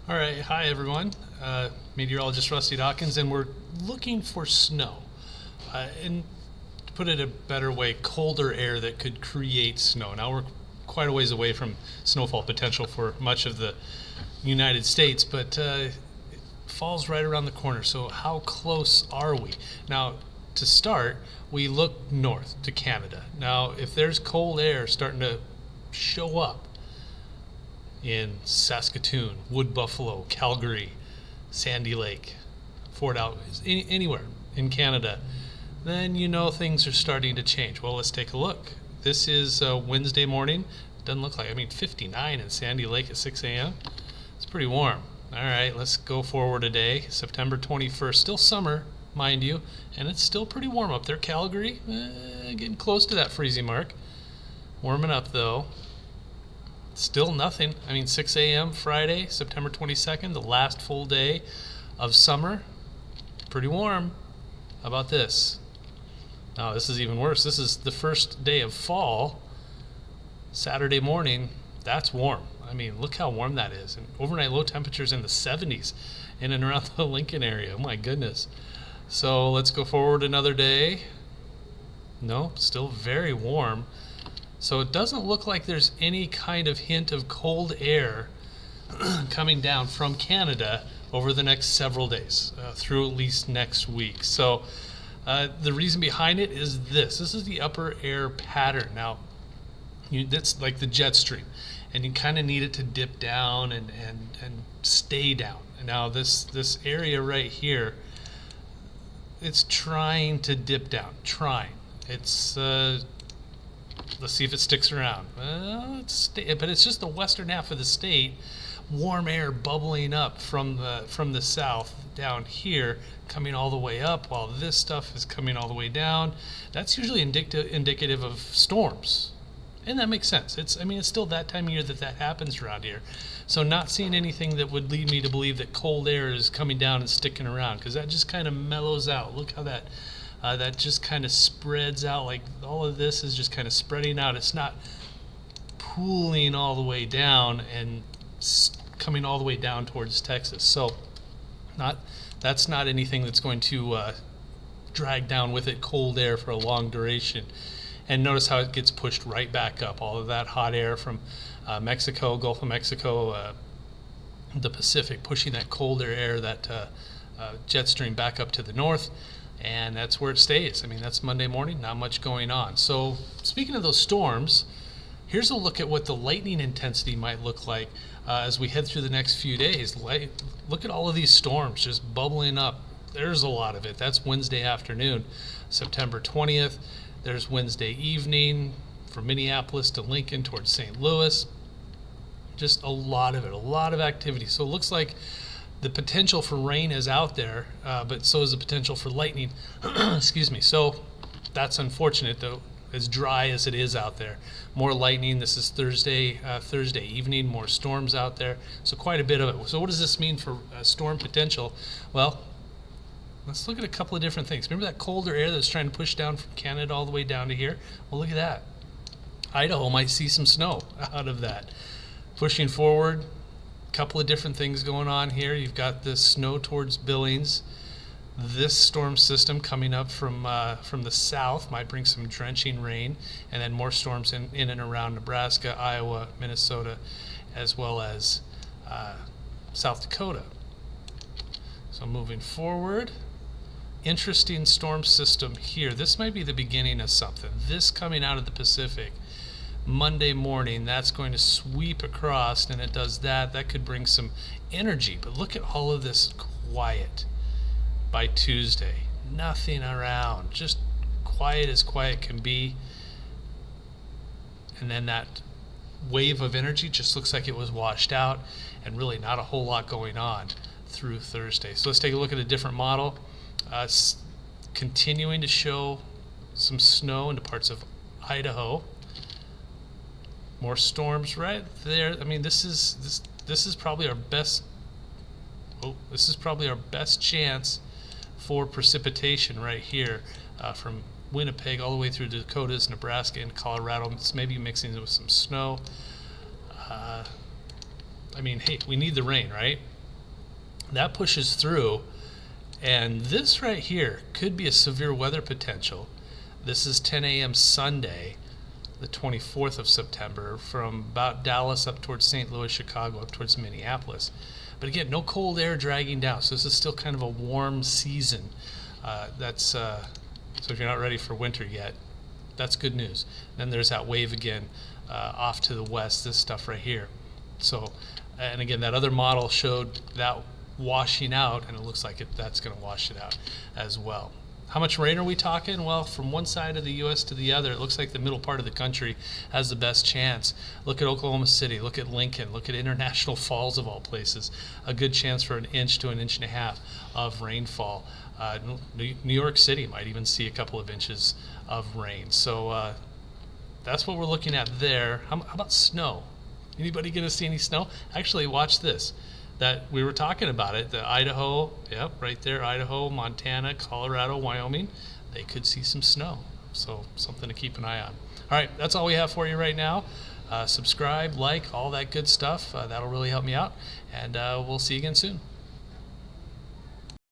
All right, hi everyone. Meteorologist Rusty Dawkins, and we're looking for snow. And to put it a better way, colder air that could create snow. Now we're quite a ways away from snowfall potential for much of the United States, but fall's right around the corner. So how close are we? Now, to start, we look north to Canada. Now, if there's cold air starting to show up in Saskatoon, Wood Buffalo, Calgary, Sandy Lake, Fort Alvarez, anywhere in Canada, then you know things are starting to change. Well, let's take a look. This is Wednesday morning. Doesn't look like, 59 in Sandy Lake at 6 a.m. It's pretty warm. All right, let's go forward a day. September 21st, still summer, mind you, and it's still pretty warm up there. Calgary, getting close to that freezing mark. Warming up though. Still nothing. 6 a.m. Friday, September 22nd, the last full day of summer. Pretty warm. How about this? Now, this is even worse. This is the first day of fall. Saturday morning, that's warm. Look how warm that is. And overnight low temperatures in the 70s in and around the Lincoln area. Oh my goodness. So let's go forward another day. No, still very warm. So it doesn't look like there's any kind of hint of cold air coming down from Canada over the next several days, through at least next week. So the reason behind it is this. This is the upper air pattern. Now, that's like the jet stream, and you kind of need it to dip down and stay down. Now, this area right here, it's trying to dip down. It's let's see if it sticks around. But it's just the western half of the state. Warm air bubbling up from the south down here, coming all the way up, while this stuff is coming all the way down. That's usually indicative of storms, and that makes sense. It's still that time of year that happens around here. So not seeing anything that would lead me to believe that cold air is coming down and sticking around, because that just kind of mellows out. Look how that just kind of spreads out. Like all of this is just kind of spreading out. It's not pooling all the way down and coming all the way down towards Texas. So that's not anything that's going to drag down with it cold air for a long duration. And notice how it gets pushed right back up. All of that hot air from Mexico, Gulf of Mexico, the Pacific, pushing that colder air, that jet stream back up to the north. And that's where it stays. That's Monday morning, not much going on. So speaking of those storms, here's a look at what the lightning intensity might look like as we head through the next few days. Look at all of these storms just bubbling up. There's a lot of it. That's Wednesday afternoon, September 20th. There's Wednesday evening from Minneapolis to Lincoln towards St. Louis. Just a lot of it, a lot of activity. So it looks like the potential for rain is out there, but so is the potential for lightning. Excuse me. So that's unfortunate, though, as dry as it is out there. More lightning. This is Thursday evening. More storms out there. So quite a bit of it. So what does this mean for storm potential? Well, let's look at a couple of different things. Remember that colder air that's trying to push down from Canada all the way down to here? Well, look at that. Idaho might see some snow out of that. Pushing forward, couple of different things going on here. You've got this snow towards Billings. This storm system coming up from the south might bring some drenching rain, and then more storms in and around Nebraska, Iowa, Minnesota, as well as South Dakota. So moving forward, interesting storm system here. This might be the beginning of something. This coming out of the Pacific Monday morning, that's going to sweep across, and it does that. That could bring some energy. But look at all of this quiet by Tuesday. Nothing around. Just quiet as quiet can be. And then that wave of energy just looks like it was washed out, and really not a whole lot going on through Thursday. So let's take a look at a different model. Continuing to show some snow into parts of Idaho. More storms right there. This is probably our best. This is probably our best chance for precipitation right here, from Winnipeg all the way through the Dakotas, Nebraska, and Colorado. It's maybe mixing with some snow. Hey, we need the rain, right? That pushes through, and this right here could be a severe weather potential. This is 10 a.m. Sunday, the 24th of September, from about Dallas up towards St. Louis, Chicago, up towards Minneapolis. But again, no cold air dragging down, so this is still kind of a warm season. So if you're not ready for winter yet, that's good news. Then there's that wave again off to the west, this stuff right here. So, and again, that other model showed that washing out, and it looks like that's going to wash it out as well. How much rain are we talking? Well, from one side of the U.S. to the other, it looks like the middle part of the country has the best chance. Look at Oklahoma City, look at Lincoln, look at International Falls of all places. A good chance for 1 inch to 1.5 inches of rainfall. New York City might even see a couple of inches of rain. So that's what we're looking at there. How about snow? Anybody going to see any snow? Actually, watch this. That we were talking about it, the Idaho, yep, right there, Idaho, Montana, Colorado, Wyoming, they could see some snow. So something to keep an eye on. All right, that's all we have for you right now. Subscribe, like, all that good stuff. That'll really help me out. And we'll see you again soon.